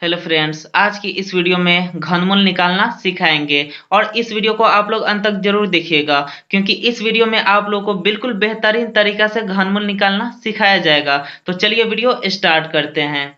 Hello friends, आज की इस वीडियो में घनमूल निकालना सिखाएंगे और इस वीडियो को आप लोग अंत तक जरूर देखिएगा क्योंकि इस वीडियो में आप लोग को बिल्कुल बेहतरीन तरीका से घनमूल निकालना सिखाया जाएगा। तो चलिए वीडियो स्टार्ट करते हैं।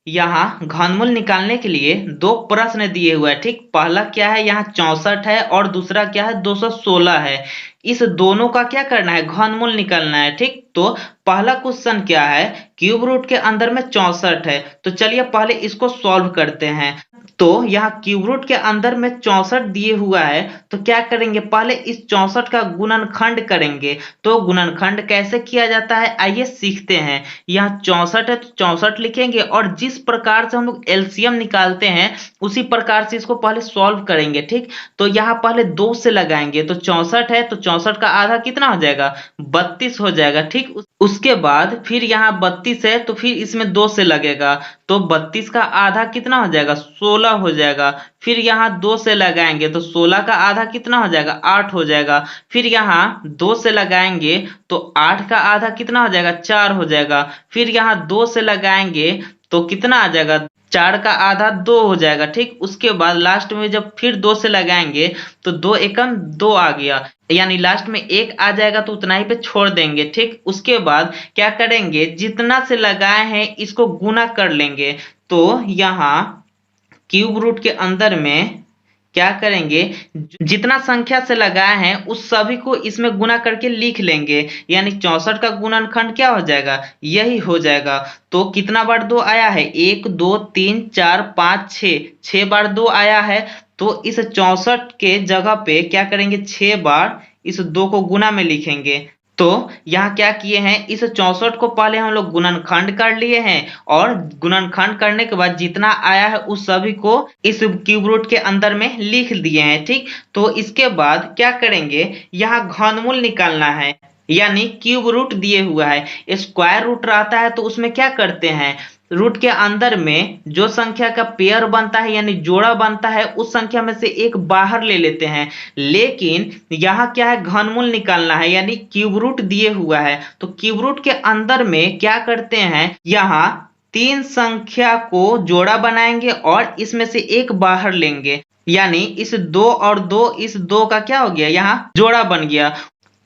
यहाँ घनमूल निकालने के लिए दो प्रश्न दिए हुए हैं। ठीक, पहला क्या है, यहाँ 64 है और दूसरा क्या है, 216 है। इस दोनों का क्या करना है, घनमूल निकालना है। ठीक, तो पहला क्वेश्चन क्या है, क्यूब रूट के अंदर में 64 है। तो चलिए पहले इसको सॉल्व करते हैं। तो यहाँ क्यूब रूट के अंदर में 64 दिए हुआ है, तो क्या करेंगे, पहले इस 64 का गुणनखंड करेंगे। तो गुणनखंड कैसे किया जाता है, आइए सीखते हैं। यहाँ 64 है तो 64 लिखेंगे और जिस प्रकार से हम लोग एलसीएम निकालते हैं उसी प्रकार से इसको पहले सॉल्व करेंगे। ठीक, तो यहाँ पहले 2 से लगाएंगे। तो 64 है तो 64 का आधा कितना हो जाएगा, 32 हो जाएगा। ठीक, उसके बाद फिर यहाँ 32 है तो फिर इसमें 2 से लगेगा। तो 32 का आधा कितना हो जाएगा, 16 हो जाएगा। फिर यहाँ 2 से लगाएंगे तो 16 का आधा कितना हो जाएगा, 8 हो जाएगा। फिर यहाँ 2 से लगाएंगे तो 8 का आधा कितना हो जाएगा, 4 हो जाएगा। फिर यहाँ 2 से लगाएंगे तो कितना आ जाएगा, 4 का आधा 2 हो जाएगा। ठीक, उसके बाद लास्ट में जब फिर 2 से लगाएंगे तो 2 एकम 2 आ गया, यानी लास्ट में 1 आ जाएगा तो उतना ही पे छोड़ देंगे। ठीक, उसके बाद क्या करेंगे, जितना से लगाए हैं इसको गुना कर लेंगे। तो यहाँ क्यूब रूट के अंदर में क्या करेंगे, जितना संख्या से लगाए हैं उस सभी को इसमें गुना करके लिख लेंगे। यानी 64 का गुणनखंड क्या हो जाएगा, यही हो जाएगा। तो कितना बार 2 आया है, 1 2 3 4 5 6, 6 बार 2 आया है। तो इस 64 के जगह पे क्या करेंगे, 6 बार इस 2 को गुना में लिखेंगे। तो यहाँ क्या किए हैं, इस 64 को पहले हम लोग गुणनखंड कर लिए हैं और गुणनखंड करने के बाद जितना आया है उस सभी को इस क्यूब रूट के अंदर में लिख दिए हैं। ठीक, तो इसके बाद क्या करेंगे, यहाँ घनमूल निकालना है। यानी क्यूब रूट दिए हुआ है, स्क्वायर रूट रहता है तो उसमें क्या करते हैं, रूट के अंदर में जो संख्या का पेयर बनता है यानी जोड़ा बनता है उस संख्या में से एक बाहर ले लेते हैं। लेकिन यहाँ क्या है, घनमूल निकालना है यानी क्यूब रूट दिए हुआ है। तो क्यूब रूट के अंदर में क्या करते हैं, यहाँ 3 संख्या को जोड़ा बनाएंगे और इसमें से एक बाहर लेंगे। यानी इस 2 और 2, इस 2 का क्या हो गया, यहाँ जोड़ा बन गया।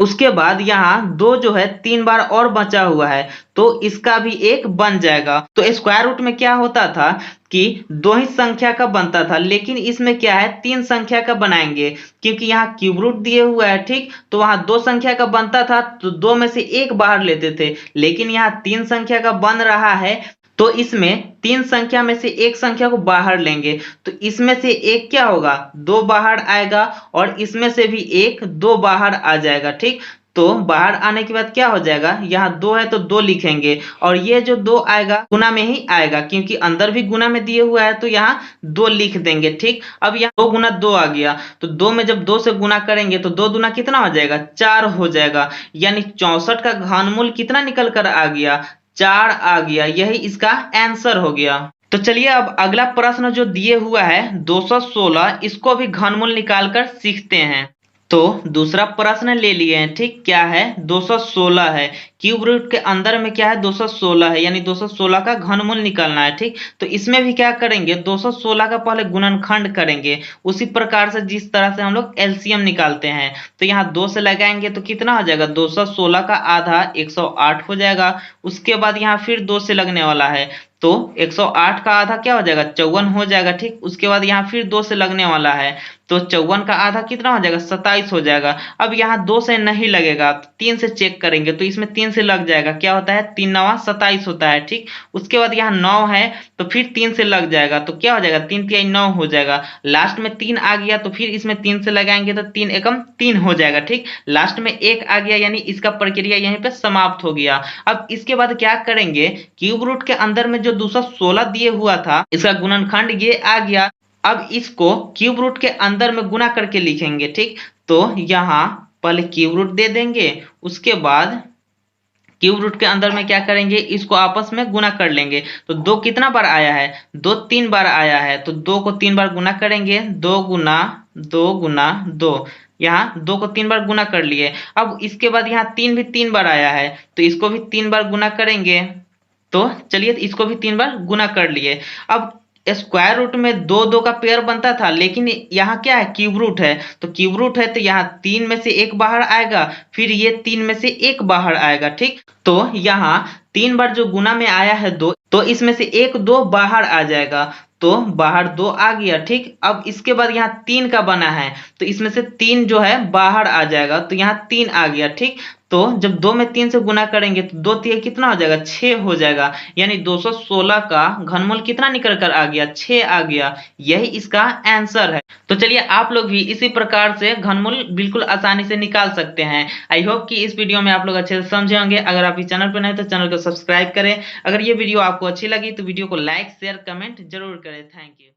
उसके बाद यहाँ 2 जो है 3 बार और बचा हुआ है तो इसका भी एक बन जाएगा। तो स्क्वायर रूट में क्या होता था कि 2 ही संख्या का बनता था, लेकिन इसमें क्या है, 3 संख्या का बनाएंगे क्योंकि यहाँ क्यूब रूट दिए हुआ है। ठीक, तो वहां 2 संख्या का बनता था तो 2 में से एक बाहर लेते थे, लेकिन यहाँ 3 संख्या का बन रहा है तो इसमें 3 संख्या में से एक संख्या को बाहर लेंगे। तो इसमें से एक क्या होगा, 2 बाहर आएगा और इसमें से भी एक 2 बाहर आ जाएगा। ठीक, तो बाहर आने के बाद क्या हो जाएगा, यहाँ 2 है तो 2 लिखेंगे और ये जो 2 आएगा गुना में ही आएगा क्योंकि अंदर भी गुना में दिए हुआ है तो यहाँ 2 लिख देंगे। ठीक, अब यहाँ 2 गुना 2 आ गया तो 2 में जब 2 से गुना करेंगे तो 2 दुना कितना हो जाएगा, 4 हो जाएगा। यानी 64 का घनमूल कितना निकल कर आ गया, 4 आ गया। यही इसका आंसर हो गया। तो चलिए अब अगला प्रश्न जो दिए हुआ है 216, इसको भी घनमूल निकालकर सीखते हैं। तो दूसरा प्रश्न ले लिए हैं। ठीक, क्या है, 216 है। क्यूब रूट के अंदर में क्या है, 216 है, यानी 216 का घनमूल निकालना है। ठीक, तो इसमें भी क्या करेंगे, 216 का पहले गुणनखंड करेंगे उसी प्रकार से जिस तरह से हम लोग एलसीएम निकालते हैं। तो यहाँ 2 से लगाएंगे तो कितना हो जाएगा, 216 का आधा 108 हो जाएगा। उसके बाद यहाँ फिर 2 से लगने वाला है तो 108 का आधा क्या हो जाएगा, 54 हो जाएगा। ठीक, उसके बाद यहाँ फिर 2 से लगने वाला है तो 54 का आधा कितना हो जाएगा, 27 हो जाएगा। अब यहाँ 2 से नहीं लगेगा, 3 से चेक करेंगे तो इसमें 3 से लग जाएगा, क्या होता है, 3 नवा 27 होता है। ठीक, उसके बाद यहाँ 9 है तो फिर 3 से लग जाएगा तो क्या हो जाएगा, 3 तिहाई 9 हो जाएगा। लास्ट में 3 आ गया तो फिर इसमें 3 से लगाएंगे तो 3 एकम 3 हो जाएगा। ठीक, लास्ट में 1 आ गया यानी इसका प्रक्रिया यहीं पे समाप्त हो गया। अब इसके बाद क्या करेंगे, क्यूब रूट के अंदर में जो 216 दिए हुआ था इसका गुणनखंड ये आ गया। अब इसको क्यूब रूट के अंदर में गुना करके लिखेंगे। ठीक, तो यहाँ पहले क्यूब रूट दे देंगे, उसके बाद क्यूब रूट के अंदर में क्या करेंगे, इसको आपस में गुना कर लेंगे। तो 2 कितना बार आया है, 2 3 बार आया है तो 2 को 3 बार गुना करेंगे, 2 गुना 2 गुना 2, यहाँ 2 को 3 बार गुना कर लिए। अब इसके बाद यहाँ 3 भी 3 बार आया है तो इसको भी 3 बार गुना करेंगे। तो चलिए इसको भी 3 बार गुना कर लिए। अब स्क्वायर रूट में दो दो का पेयर बनता था, लेकिन यहाँ क्या है, क्यूब रूट है। तो क्यूब रूट है तो यहाँ 3 में से एक बाहर आएगा, फिर ये 3 में से एक बाहर आएगा। ठीक, तो यहाँ 3 बार जो गुना में आया है 2, तो इसमें से एक 2 बाहर आ जाएगा, तो बाहर 2 आ गया। ठीक, अब इसके बाद यहाँ 3 का बना है, तो इसमें से 3 जो है बाहर आ जाएगा, तो यहाँ 3 आ गया। ठीक, तो जब 2 में 3 से गुना करेंगे तो 2 तिया कितना हो जाएगा, 6 हो जाएगा। यानी 216 का घनमूल कितना निकल कर आ गया, 6 आ गया। यही इसका आंसर है। तो चलिए आप लोग भी इसी प्रकार से घनमूल बिल्कुल आसानी से निकाल सकते हैं। आई होप कि इस वीडियो में आप लोग अच्छे से समझे होंगे। अगर आप इस चैनल पर नए तो चैनल को सब्सक्राइब करें। अगर ये वीडियो आपको अच्छी लगी तो वीडियो को लाइक शेयर कमेंट जरूर करें। Thank you.